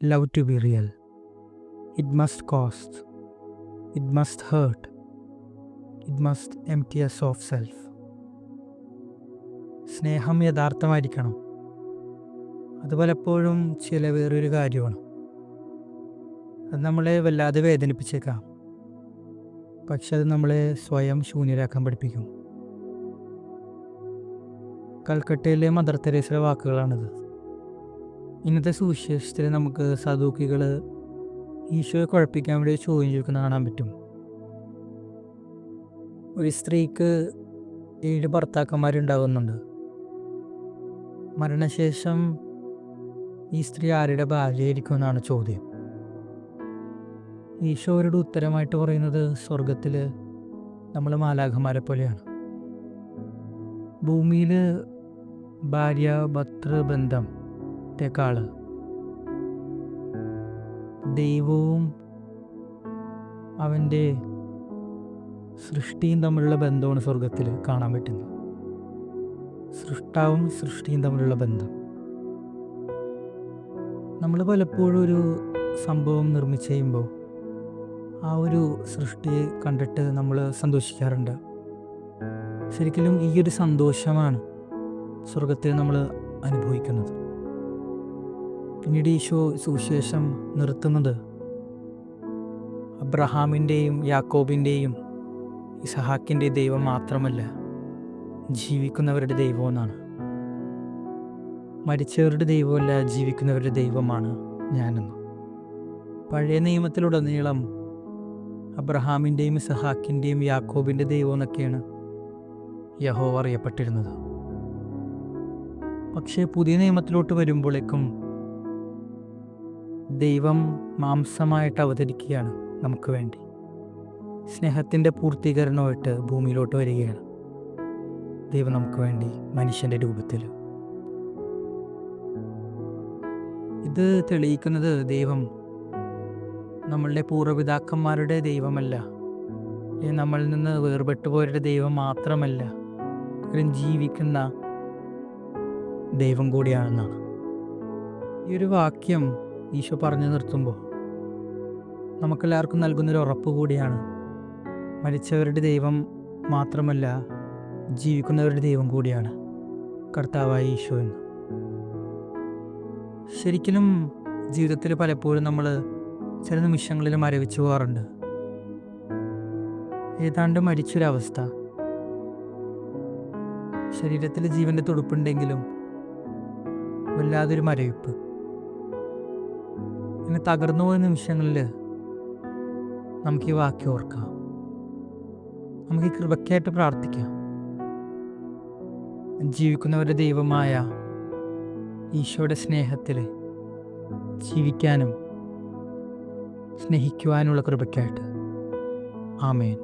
love to be real. It must cost. It must hurt. It must empty us of self. സ്നേഹം യഥാർത്ഥമായിരിക്കണം. അത് പലപ്പോഴും ചിലവേറിയൊരു കാര്യമാണ്. അത് നമ്മളെ വല്ലാതെ വേദനിപ്പിച്ചേക്കാം. പക്ഷെ അത് നമ്മളെ സ്വയം ശൂന്യരാക്കാൻ പഠിപ്പിക്കും. കൽക്കട്ടയിലെ മദർ തെരേസയുടെ വാക്കുകളാണിത്. ഇന്നത്തെ സുവിശേഷത്തിൽ നമുക്ക് സദൂക്കികൾ ഈശോയെ കുഴപ്പിക്കാൻ വേണ്ടി ചോദ്യം ചോദിക്കുന്ന കാണാൻ പറ്റും. ഒരു സ്ത്രീക്ക് 7 ഭർത്താക്കന്മാരുണ്ടാകുന്നുണ്ട്. മരണശേഷം ഈ സ്ത്രീ ആരുടെ ഭാര്യയായിരിക്കും എന്നാണ് ചോദ്യം. ഈശോയുടെ ഉത്തരമായിട്ട് പറയുന്നത് സ്വർഗത്തിൽ നമ്മൾ മാലാഖമാരെ പോലെയാണ്. ഭൂമിയിൽ ഭാര്യ ഭർത്തൃബന്ധത്തെക്കാൾ ദൈവവും അവൻ്റെ സൃഷ്ടിയും തമ്മിലുള്ള ബന്ധമാണ് സ്വർഗത്തിൽ കാണാൻ പറ്റുന്നത്. സൃഷ്ടാവും സൃഷ്ടിയും തമ്മിലുള്ള ബന്ധം. നമ്മൾ പലപ്പോഴും ഒരു സംഭവം നിർമ്മിച്ച് കഴിയുമ്പോൾ ആ ഒരു സൃഷ്ടിയെ കണ്ടിട്ട് നമ്മൾ സന്തോഷിക്കാറുണ്ട്. ശരിക്കും ഈ ഒരു സന്തോഷമാണ് സ്വർഗത്തിൽ നമ്മൾ അനുഭവിക്കുന്നത്. പിന്നീട് ഈശോ സുവിശേഷം നിർത്തുന്നത് അബ്രഹാമിൻ്റെയും യാക്കോബിൻ്റെയും ഇസഹാക്കിൻ്റെയും ദൈവം മാത്രമല്ല, ജീവിക്കുന്നവരുടെ ദൈവമെന്നാണ്. മരിച്ചവരുടെ ദൈവമല്ല, ജീവിക്കുന്നവരുടെ ദൈവമാണ് ഞാനെന്ന്. പഴയ നിയമത്തിലുടനീളം അബ്രഹാമിൻ്റെയും ഇസഹാക്കിൻ്റെയും യാക്കോബിൻ്റെ ദൈവം എന്നൊക്കെയാണ് യഹോവ അറിയപ്പെട്ടിരുന്നത്. പക്ഷേ പുതിയ നിയമത്തിലോട്ട് വരുമ്പോഴേക്കും ദൈവം മാംസമായിട്ട് അവതരിക്കുകയാണ് നമുക്ക് വേണ്ടി. സ്നേഹത്തിൻ്റെ പൂർത്തീകരണമായിട്ട് ഭൂമിയിലോട്ട് വരികയാണ് ദൈവം നമുക്ക് വേണ്ടി മനുഷ്യൻ്റെ രൂപത്തിൽ. ഇത് തെളിയിക്കുന്നത് ദൈവം നമ്മളുടെ പൂർവ്വപിതാക്കന്മാരുടെ ദൈവമല്ല, നമ്മളിൽ നിന്ന് വേർപെട്ടു പോയവരുടെ ദൈവം മാത്രമല്ല, ജീവിക്കുന്ന ദൈവം കൂടിയാണെന്നാണ്. ഈ ഒരു വാക്യം ഈശോ പറഞ്ഞു നിർത്തുമ്പോൾ നമുക്കെല്ലാവർക്കും നൽകുന്നൊരു ഉറപ്പ് കൂടിയാണ്. മരിച്ചവരുടെ ദൈവം മാത്രമല്ല, ജീവിക്കുന്നവരുടെ ദൈവം കൂടിയാണ് കർത്താവായ ഈശോ എന്ന്. ശരിക്കും ജീവിതത്തിൽ പലപ്പോഴും നമ്മൾ ചില നിമിഷങ്ങളിൽ മരവിച്ചു പോകാറുണ്ട്. ഏതാണ്ട് മരിച്ചൊരവസ്ഥ. ശരീരത്തിൽ ജീവൻ്റെ തുടുപ്പുണ്ടെങ്കിലും വല്ലാതൊരു മരവിപ്പ്. ഇങ്ങനെ തകർന്നു പോയ നിമിഷങ്ങളിൽ നമുക്ക് ഈ വാക്യം ഓർക്കാം. നമുക്ക് ഈ കൃപയ്ക്കായിട്ട് പ്രാർത്ഥിക്കാം. ജീവിക്കുന്നവരുടെ ദൈവമായ ഈശോയുടെ സ്നേഹത്തിൽ ജീവിക്കാനും സ്നേഹിക്കുവാനുള്ള കൃപയ്ക്കായിട്ട്. ആമേൻ.